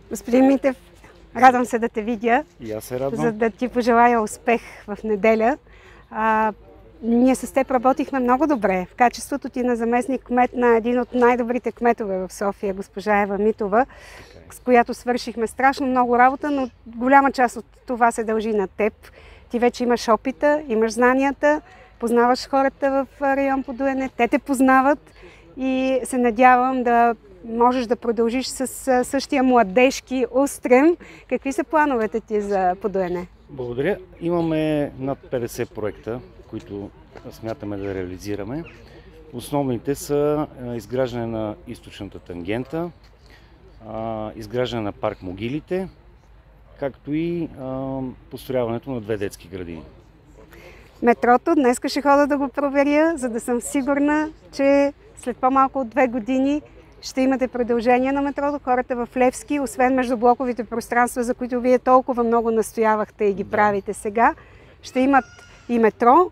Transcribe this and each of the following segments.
Господин Митев, радвам се да те видя. И аз се радвам. За да ти пожелая успех в неделя. Ние с теб работихме много добре. В качеството ти на заместник кмет на един от най-добрите кметове в София, госпожа Ева Митова, с която свършихме страшно много работа, но голяма част от това се дължи на теб. Ти вече имаш опита, имаш знанията, познаваш хората в район Подуяне, те те познават и се надявам да можеш да продължиш с същия младежки устрем. Какви са плановете ти за Подуяне? Благодаря. Имаме над 50 проекта, които смятаме да реализираме. Основните са изграждане на източната тангента, изграждане на парк Могилите, както и построяването на 2 детски градини. Метрото, днес ще хода да го проверя, за да съм сигурна, че след по-малко от 2 години ще имате продължение на метрото. Хората в Левски, освен междублоковите пространства, за които вие толкова много настоявахте и ги правите сега, ще имат и метро.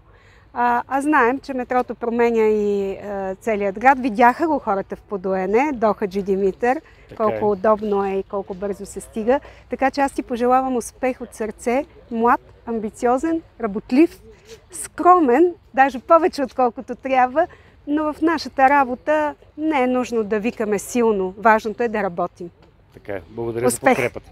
А знаем, че метрото променя и целият град. Видяха го хората в Подуяне, до Хаджи Димитър, колко удобно е и колко бързо се стига. Така че аз ти пожелавам успех от сърце, млад, амбициозен, работлив, скромен, даже повече отколкото трябва, но в нашата работа не е нужно да викаме силно. Важното е да работим. Така е. Благодаря за подкрепата.